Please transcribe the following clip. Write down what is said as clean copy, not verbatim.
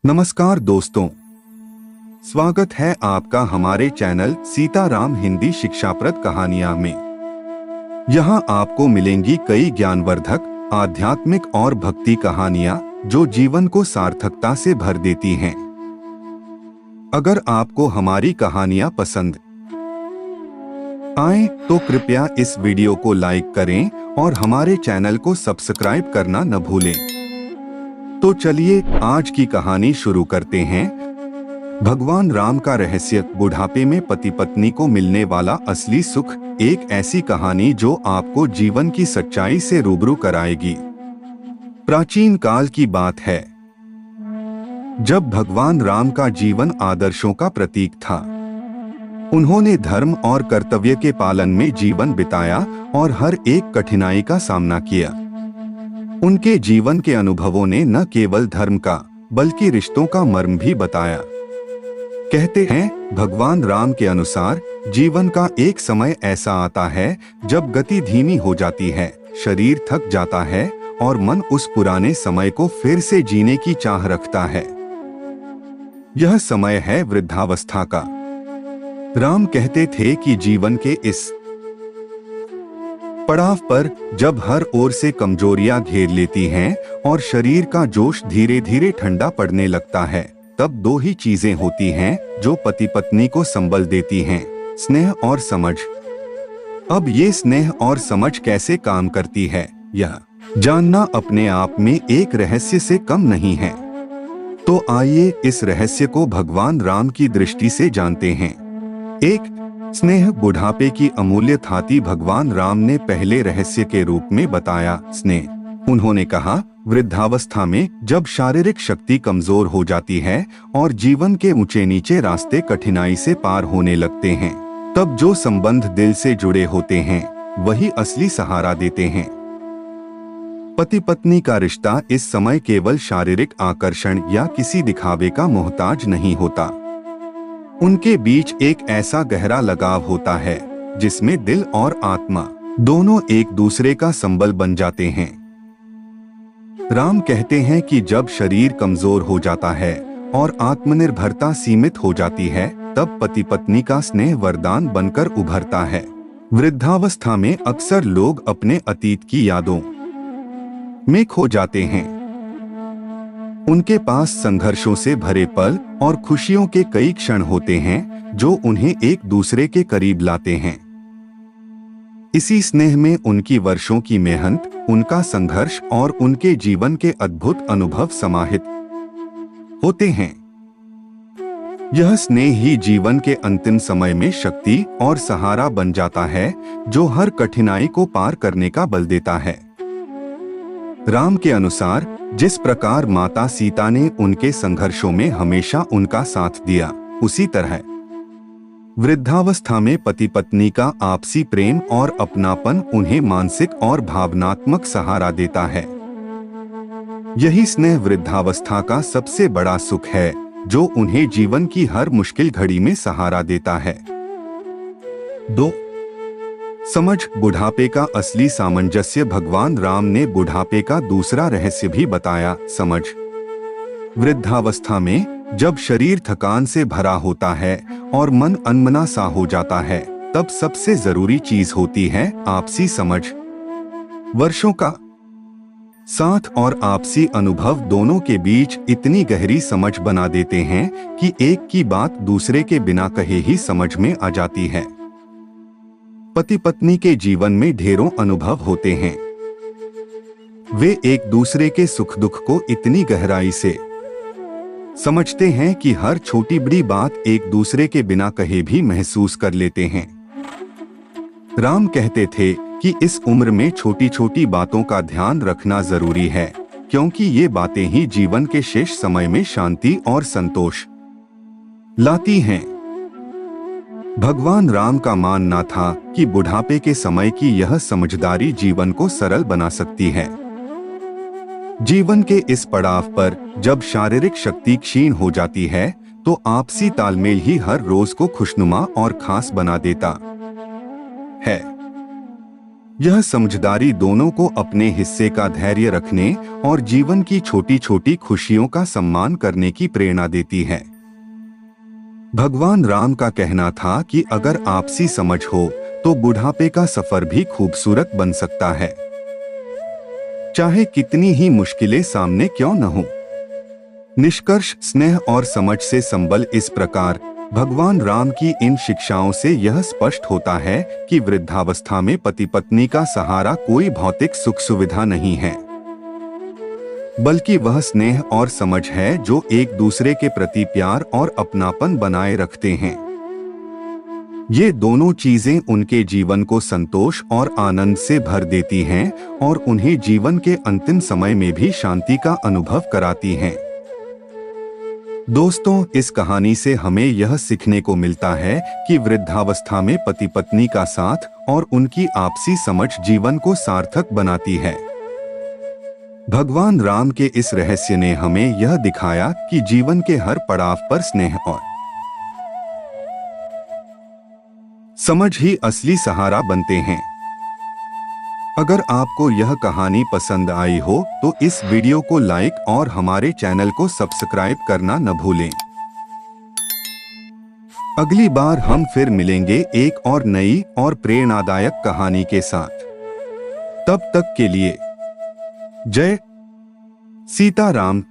नमस्कार दोस्तों, स्वागत है आपका हमारे चैनल सीताराम हिंदी शिक्षाप्रद कहानियां में। यहाँ आपको मिलेंगी कई ज्ञानवर्धक, आध्यात्मिक और भक्ति कहानियां जो जीवन को सार्थकता से भर देती हैं। अगर आपको हमारी कहानियां पसंद आए तो कृपया इस वीडियो को लाइक करें और हमारे चैनल को सब्सक्राइब करना न भूलें। तो चलिए आज की कहानी शुरू करते हैं। भगवान राम का रहस्य। बुढ़ापे में पति पत्नी को मिलने वाला असली सुख। एक ऐसी कहानी जो आपको जीवन की सच्चाई से रूबरू कराएगी। प्राचीन काल की बात है, जब भगवान राम का जीवन आदर्शों का प्रतीक था। उन्होंने धर्म और कर्तव्य के पालन में जीवन बिताया और हर एक कठिनाई का सामना किया। उनके जीवन के अनुभवों ने न केवल धर्म का बल्कि रिश्तों का मर्म भी बताया। कहते हैं, भगवान राम के अनुसार जीवन का एक समय ऐसा आता है जब गति धीमी हो जाती है, शरीर थक जाता है और मन उस पुराने समय को फिर से जीने की चाह रखता है। यह समय है वृद्धावस्था का। राम कहते थे कि जीवन के इस पड़ाव पर जब हर ओर से कमजोरियां घेर लेती हैं और शरीर का जोश धीरे धीरे ठंडा पड़ने लगता है, तब दो ही चीजें होती हैं जो पति पत्नी को संबल देती हैं, स्नेह और समझ। अब ये स्नेह और समझ कैसे काम करती है, यह जानना अपने आप में एक रहस्य से कम नहीं है। तो आइए इस रहस्य को भगवान राम की दृष्टि से जानते हैं। एक, स्नेह बुढ़ापे की अमूल्य थाती भगवान राम ने पहले रहस्य के रूप में बताया, स्नेह। उन्होंने कहा, वृद्धावस्था में जब शारीरिक शक्ति कमजोर हो जाती है और जीवन के ऊंचे नीचे रास्ते कठिनाई से पार होने लगते हैं, तब जो संबंध दिल से जुड़े होते हैं वही असली सहारा देते हैं। पति पत्नी का रिश्ता इस समय केवल शारीरिक आकर्षण या किसी दिखावे का मोहताज नहीं होता। उनके बीच एक ऐसा गहरा लगाव होता है जिसमें दिल और आत्मा दोनों एक दूसरे का संबल बन जाते हैं। राम कहते हैं कि जब शरीर कमजोर हो जाता है और आत्मनिर्भरता सीमित हो जाती है, तब पति पत्नी का स्नेह वरदान बनकर उभरता है। वृद्धावस्था में अक्सर लोग अपने अतीत की यादों में खो जाते हैं। उनके पास संघर्षों से भरे पल और खुशियों के कई क्षण होते हैं जो उन्हें एक दूसरे के करीब लाते हैं। इसी स्नेह में उनकी वर्षों की मेहनत, उनका संघर्ष और उनके जीवन के अद्भुत अनुभव समाहित होते हैं। यह स्नेह ही जीवन के अंतिम समय में शक्ति और सहारा बन जाता है, जो हर कठिनाई को पार करने का बल देता है। राम के अनुसार जिस प्रकार माता सीता ने उनके संघर्षों में हमेशा उनका साथ दिया, उसी तरह वृद्धावस्था में पति पत्नी का आपसी प्रेम और अपनापन उन्हें मानसिक और भावनात्मक सहारा देता है। यही स्नेह वृद्धावस्था का सबसे बड़ा सुख है, जो उन्हें जीवन की हर मुश्किल घड़ी में सहारा देता है। 2. समझ बुढ़ापे का असली सामंजस्य। भगवान राम ने बुढ़ापे का दूसरा रहस्य भी बताया, समझ। वृद्धावस्था में जब शरीर थकान से भरा होता है और मन अनमना सा हो जाता है, तब सबसे जरूरी चीज होती है आपसी समझ। वर्षों का साथ और आपसी अनुभव दोनों के बीच इतनी गहरी समझ बना देते हैं कि एक की बात दूसरे के बिना कहे ही समझ में आ जाती है। पति पत्नी के जीवन में ढेरों अनुभव होते हैं। वे एक दूसरे के सुख दुख को इतनी गहराई से समझते हैं कि हर छोटी बड़ी बात एक दूसरे के बिना कहे भी महसूस कर लेते हैं। राम कहते थे कि इस उम्र में छोटी छोटी बातों का ध्यान रखना जरूरी है, क्योंकि ये बातें ही जीवन के शेष समय में शांति और संतोष लाती हैं। भगवान राम का मानना था कि बुढ़ापे के समय की यह समझदारी जीवन को सरल बना सकती है। जीवन के इस पड़ाव पर जब शारीरिक शक्ति क्षीण हो जाती है, तो आपसी तालमेल ही हर रोज को खुशनुमा और खास बना देता है। यह समझदारी दोनों को अपने हिस्से का धैर्य रखने और जीवन की छोटी छोटी खुशियों का सम्मान करने की प्रेरणा देती है। भगवान राम का कहना था कि अगर आपसी समझ हो तो बुढ़ापे का सफर भी खूबसूरत बन सकता है, चाहे कितनी ही मुश्किलें सामने क्यों न हो। निष्कर्ष, स्नेह और समझ से संबल। इस प्रकार भगवान राम की इन शिक्षाओं से यह स्पष्ट होता है कि वृद्धावस्था में पति पत्नी का सहारा कोई भौतिक सुख सुविधा नहीं है, बल्कि वह स्नेह और समझ है जो एक दूसरे के प्रति प्यार और अपनापन बनाए रखते हैं। ये दोनों चीजें उनके जीवन को संतोष और आनंद से भर देती हैं और उन्हें जीवन के अंतिम समय में भी शांति का अनुभव कराती हैं। दोस्तों, इस कहानी से हमें यह सीखने को मिलता है कि वृद्धावस्था में पति पत्नी का साथ और उनकी आपसी समझ जीवन को सार्थक बनाती है। भगवान राम के इस रहस्य ने हमें यह दिखाया कि जीवन के हर पड़ाव पर स्नेह और समझ ही असली सहारा बनते हैं। अगर आपको यह कहानी पसंद आई हो तो इस वीडियो को लाइक और हमारे चैनल को सब्सक्राइब करना न भूलें। अगली बार हम फिर मिलेंगे एक और नई और प्रेरणादायक कहानी के साथ। तब तक के लिए जय सीताराम।